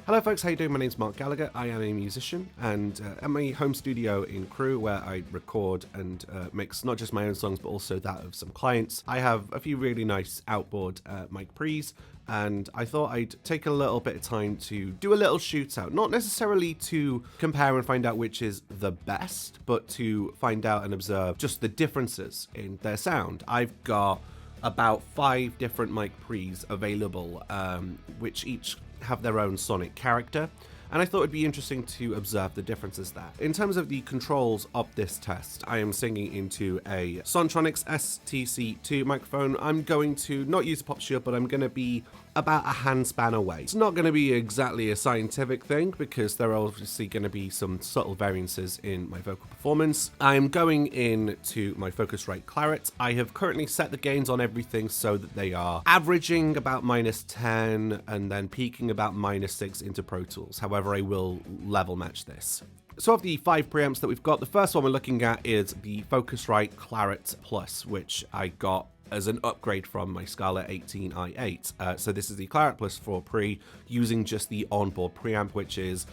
Hello folks, how you doing? My name's Mark Gallagher. I am a musician, and at my home studio in Crewe, where I record and mix not just my own songs but also that of some clients, I have a few really nice outboard mic pre's, and I thought I'd take a little bit of time to do a little shootout, not necessarily to compare and find out which is the best, but to find out and observe just the differences in their sound. I've got about 5 different mic pre's available, which each have their own sonic character, and I thought it'd be interesting to observe the differences there. In terms of the controls of this test, I am singing into a Sontronics STC-2 microphone. I'm going to not use a pop shield, but I'm going to be about a handspan away. It's not going to be exactly a scientific thing because there are obviously going to be some subtle variances in my vocal performance. I'm going into my Focusrite Clarett. I have currently set the gains on everything so that they are averaging about -10 and then peaking about -6 into Pro Tools. However, I will level match this. So of the 5 preamps that we've got, the first one we're looking at is the Focusrite Clarett Plus, which I got as an upgrade from my Scala 18i8. So this is the Clarett Plus for pre, using just the onboard preamp, which is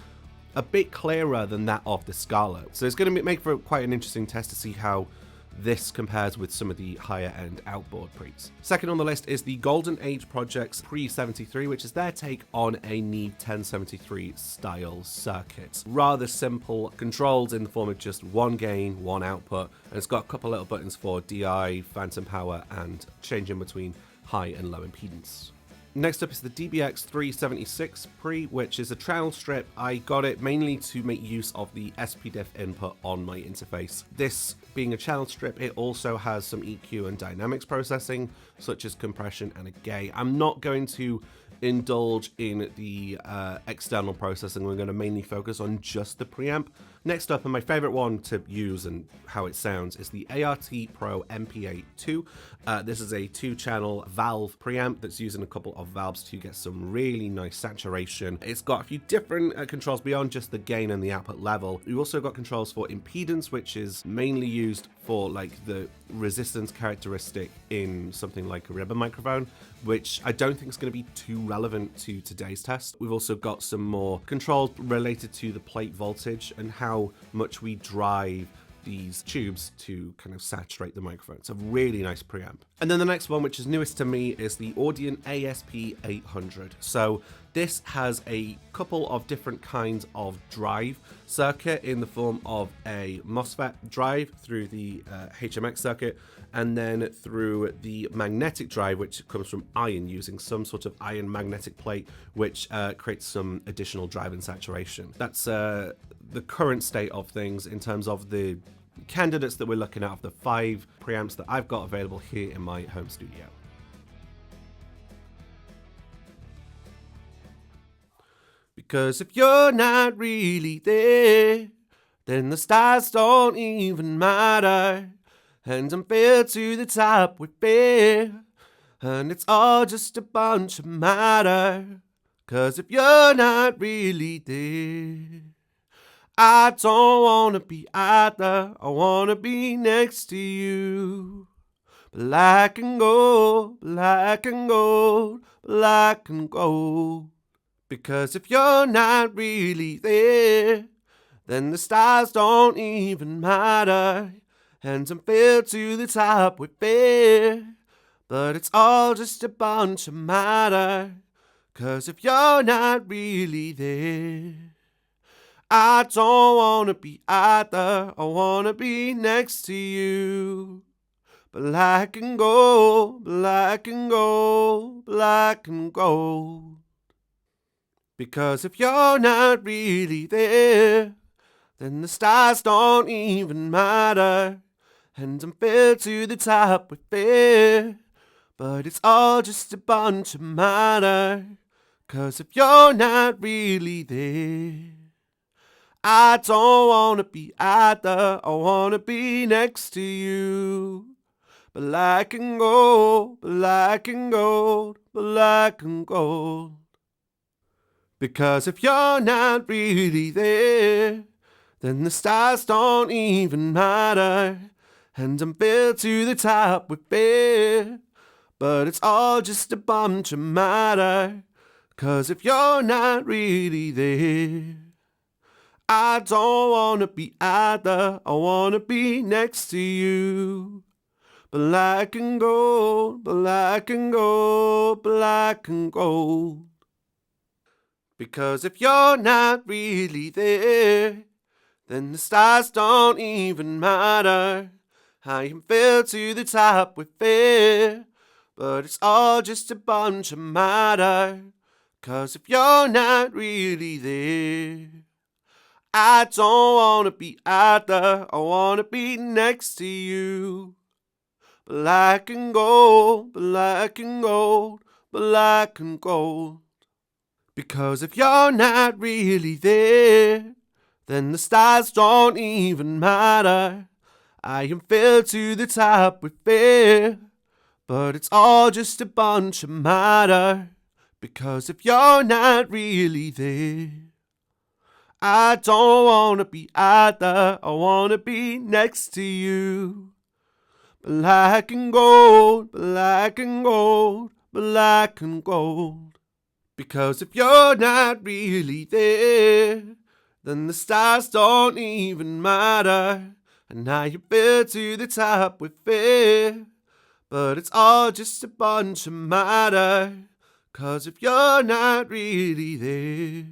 a bit clearer than that of the Scala. So it's going to make for quite an interesting test to see how this compares with some of the higher end outboard pre's. Second on the list is the Golden Age Project's Pre 73, which is their take on a Neve 1073 style circuit. Rather simple, controlled in the form of just one gain, one output, and it's got a couple little buttons for DI, phantom power, and changing between high and low impedance. Next up is the DBX 376 Pre, which is a channel strip. I got it mainly to make use of the SPDIF input on my interface. This being a channel strip, it also has some EQ and dynamics processing, such as compression and a gate. I'm not going to indulge in the external processing. We're going to mainly focus on just the preamp. Next up, and my favorite one to use and how it sounds, is the Pro MPA II. This is a 2-channel valve preamp that's using a couple of valves to get some really nice saturation. It's got a few different controls beyond just the gain and the output level. We've also got controls for impedance, which is mainly used for like the resistance characteristic in something like a ribbon microphone, which I don't think is going to be too relevant to today's test. We've also got some more controls related to the plate voltage and how much we drive these tubes to kind of saturate the microphone. It's a really nice preamp. And then the next one, which is newest to me, is the Audient ASP800. So this has a couple of different kinds of drive circuit in the form of a MOSFET drive through the HMX circuit, and then through the magnetic drive, which comes from iron, using some sort of iron magnetic plate, which creates some additional drive and saturation. That's the current state of things in terms of the candidates that we're looking at of the 5 preamps that I've got available here in my home studio. Because if you're not really there, then the stars don't even matter, and I'm filled to the top with fear, and it's all just a bunch of matter. 'Cause if you're not really there, I don't wanna be either, I wanna be next to you. Black and gold, black and gold, black and gold. Because if you're not really there, then the stars don't even matter, and I'm filled to the top with fear, but it's all just a bunch of matter. 'Cause if you're not really there, I don't wanna be either, I wanna be next to you. Black and gold, black and gold, black and gold. Because if you're not really there, then the stars don't even matter, and I'm filled to the top with fear, but it's all just a bunch of matter. 'Cause if you're not really there, I don't wanna be either, I wanna be next to you. Black and gold, black and gold, black and gold. Because if you're not really there, then the stars don't even matter, and I'm filled to the top with fear, but it's all just a bunch of matter. 'Cause if you're not really there, I don't wanna be either. I wanna be next to you. Black and gold, black and gold, black and gold. Because if you're not really there, then the stars don't even matter. I am filled to the top with fear, but it's all just a bunch of matter. 'Cause if you're not really there, I don't wanna be either. I wanna be next to you. Black and gold, black and gold, black and gold. Because if you're not really there, then the stars don't even matter. I am filled to the top with fear, but it's all just a bunch of matter. Because if you're not really there, I don't wanna be either. I wanna be next to you. Black and gold, black and gold, black and gold. Because if you're not really there, then the stars don't even matter. And now you're filled to the top with fear, but it's all just a bunch of matter. 'Cause if you're not really there,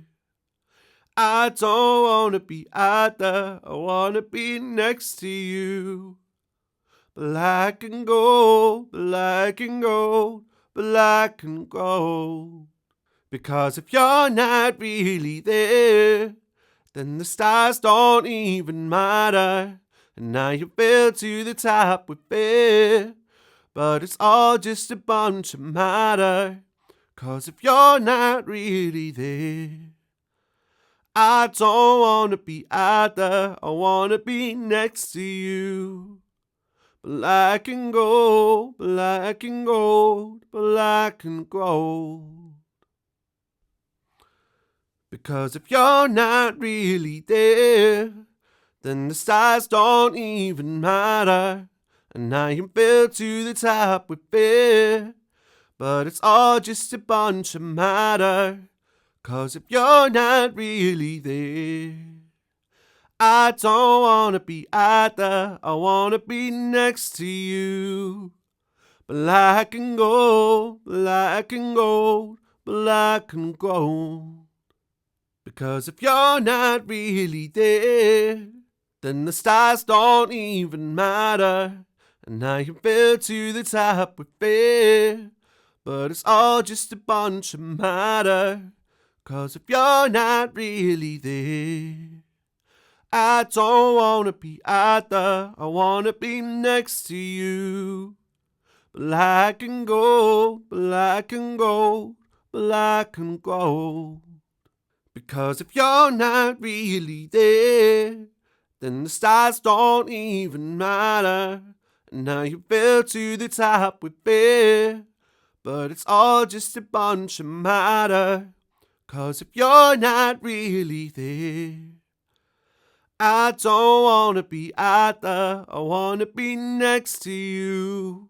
I don't wanna be either. I wanna be next to you. Black and gold, black and gold, black and gold. Because if you're not really there, then the stars don't even matter. And now you're filled to the top with fear, but it's all just a bunch of matter. 'Cause if you're not really there, I don't wanna be either. I wanna be next to you. Black and gold, black and gold, black and gold. Because if you're not really there, then the stars don't even matter. And I am filled to the top with fear, but it's all just a bunch of matter. 'Cause if you're not really there, I don't wanna be either. I wanna be next to you. Black and gold, black and gold, black and gold. Because if you're not really there, then the stars don't even matter. And now you're filled to the top with fear, but it's all just a bunch of matter. 'Cause if you're not really there, I don't wanna be either. I wanna be next to you. Black and gold, black and gold, black and gold. Because if you're not really there, then the stars don't even matter. And now you're filled to the top with fear, but it's all just a bunch of matter. 'Cause if you're not really there, I don't wanna be either. I wanna be next to you.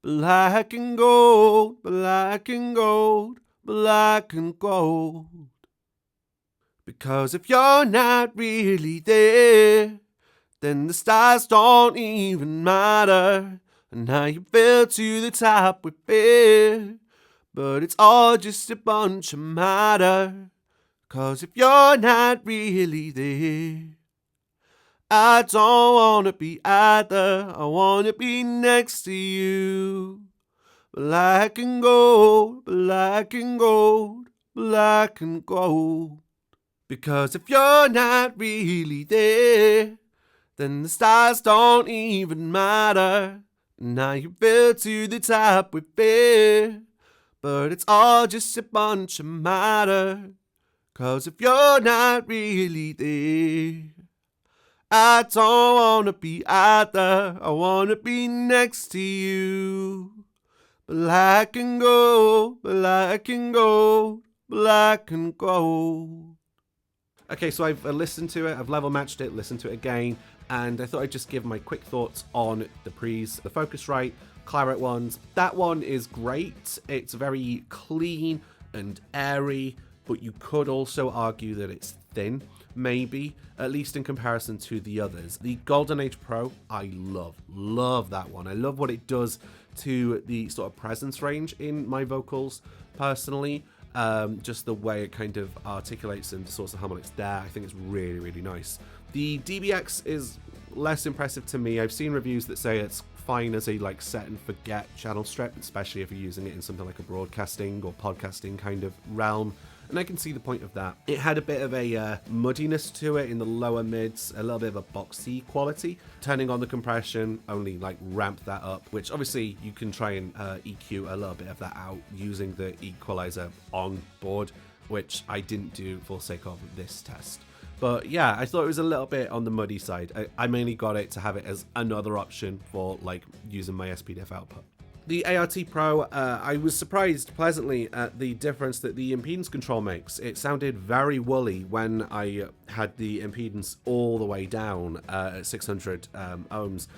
Black and gold, black and gold, black and gold. Because if you're not really there, then the stars don't even matter. And now you're filled to the top with fear, but it's all just a bunch of matter. 'Cause if you're not really there, I don't wanna be either. I wanna be next to you. Black and gold, black and gold, black and gold. Because if you're not really there, then the stars don't even matter. Now you're filled to the top with fear, but it's all just a bunch of matter. 'Cause if you're not really there, I don't wanna be either. I wanna be next to you. Black and gold, black and gold, black and gold. Okay, so I've listened to it, I've level matched it, listened to it again, and I thought I'd just give my quick thoughts on the pre's, the Focusrite Clarett ones. That one is great. It's very clean. and airy, but you could also argue that it's thin, maybe, at least in comparison to the others. The Golden Age Pro, I love that one. I love what it does to the sort of presence range in my vocals personally. Just the way it kind of articulates and sorts of harmonics there, I think it's really nice. The DBX is less impressive to me. I've seen reviews that say it's fine as a like set and forget channel strip, especially if you're using it in something like a broadcasting or podcasting kind of realm, and I can see the point of that. It had a bit of a muddiness to it in the lower mids, a little bit of a boxy quality. Turning on the compression only like ramped that up, which obviously you can try and EQ a little bit of that out using the equalizer on board, which I didn't do for sake of this test. But yeah, I thought it was a little bit on the muddy side. I mainly got it to have it as another option for like using my SPDIF output. The ART Pro, I was surprised pleasantly at the difference that the impedance control makes. It sounded very woolly when I had the impedance all the way down at 600 ohms.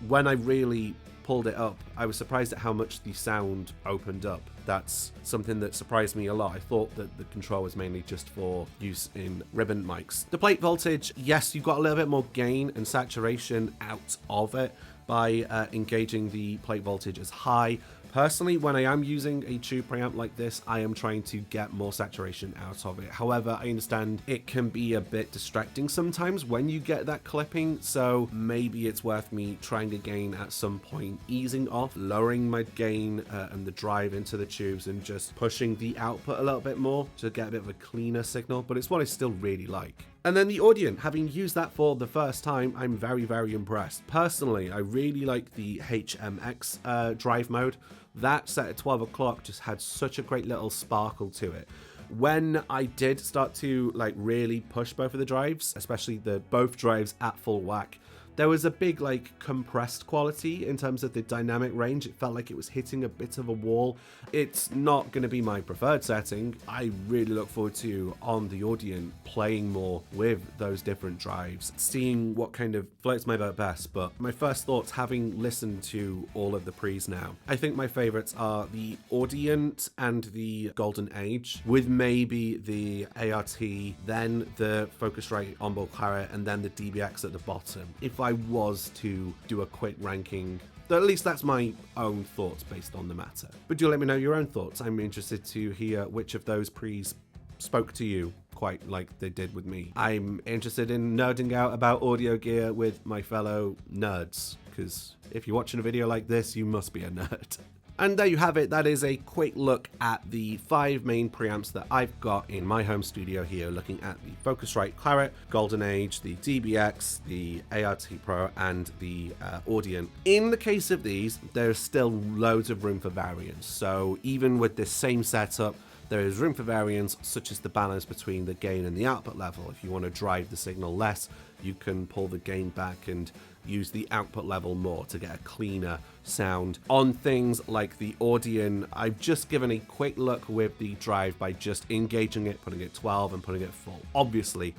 When I really pulled it up, I was surprised at how much the sound opened up. That's something that surprised me a lot. I thought that the control was mainly just for use in ribbon mics. The plate voltage, yes, you got a little bit more gain and saturation out of it by engaging the plate voltage as high. Personally, when I am using a tube preamp like this, I am trying to get more saturation out of it. However, I understand it can be a bit distracting sometimes when you get that clipping, so maybe it's worth me trying again at some point, easing off, lowering my gain and the drive into the tubes and just pushing the output a little bit more to get a bit of a cleaner signal, but it's what I still really like. And then the Audient, having used that for the first time, I'm very impressed. Personally, I really like the HMX Drive mode. That set at 12 o'clock just had such a great little sparkle to it. When I did start to like really push both of the drives, especially the both drives at full whack, there was a big like compressed quality in terms of the dynamic range. It felt like it was hitting a bit of a wall. It's not going to be my preferred setting. I really look forward to, on the Audient, playing more with those different drives, seeing what kind of floats my boat best. But my first thoughts, having listened to all of the pre's now, I think my favorites are the Audient and the Golden Age, with maybe the ART, then the Focusrite onboard Clarett, and then the DBX at the bottom. If I was to do a quick ranking, at least that's my own thoughts based on the matter. But do let me know your own thoughts. I'm interested to hear which of those pre's spoke to you quite like they did with me. I'm interested in nerding out about audio gear with my fellow nerds, because if you're watching a video like this, you must be a nerd. And there you have it. That is a quick look at the 5 main preamps that I've got in my home studio here, looking at the Focusrite Clarett, Golden Age, the DBX, the ART Pro, and the Audient. In the case of these, there's still loads of room for variance. So even with this same setup, there is room for variance, such as the balance between the gain and the output level. If you want to drive the signal less, you can pull the gain back and use the output level more to get a cleaner sound. On things like the Audient, I've just given a quick look with the drive by just engaging it, putting it 12 and putting it full. Obviously,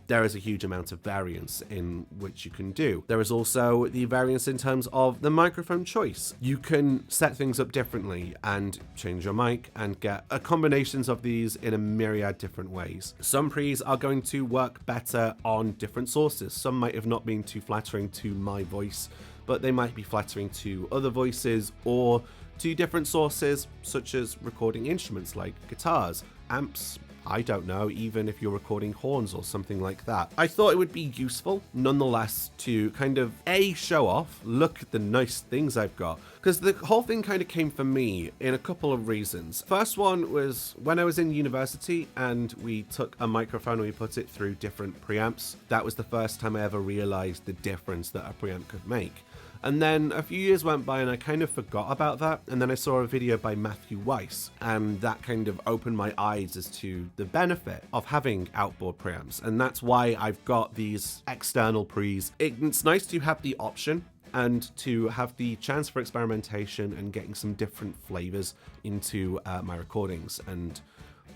there is a huge amount of variance in which you can do. There is also the variance in terms of the microphone choice. You can set things up differently and change your mic and get combinations of these in a myriad different ways. Some pre's are going to work better on different sources. Some might have not been too flattering to my voice, but they might be flattering to other voices or to different sources, such as recording instruments like guitars, amps, I don't know, even if you're recording horns or something like that. I thought it would be useful, nonetheless, to kind of show off, look at the nice things I've got, because the whole thing kind of came for me in a couple of reasons. First one was when I was in university and we took a microphone and we put it through different preamps. That was the first time I ever realized the difference that a preamp could make. And then a few years went by and I kind of forgot about that, and then I saw a video by Matthew Weiss, and that kind of opened my eyes as to the benefit of having outboard preamps, and that's why I've got these external pre's. It's nice to have the option and to have the chance for experimentation and getting some different flavors into my recordings, and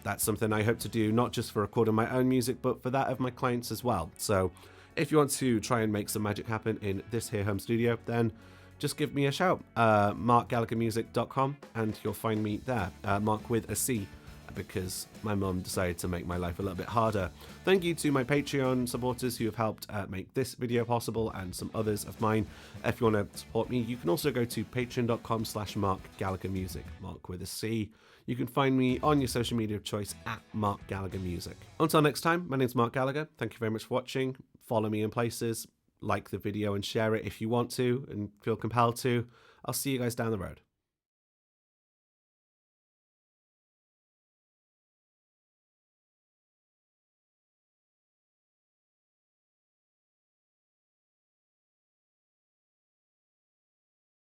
that's something I hope to do not just for recording my own music, but for that of my clients as well. So if you want to try and make some magic happen in this here home studio, then just give me a shout. markgallaghermusic.com, and you'll find me there. Mark with a C. because my mum decided to make my life a little bit harder. Thank you to my Patreon supporters who have helped make this video possible and some others of mine. If you want to support me, you can also go to patreon.com/MarkGallagherMusic, Mark with a C. You can find me on your social media of choice at Mark Gallagher Music. Until next time, my name's Mark Gallagher. Thank you very much for watching. Follow me in places, like the video and share it if you want to and feel compelled to. I'll see you guys down the road.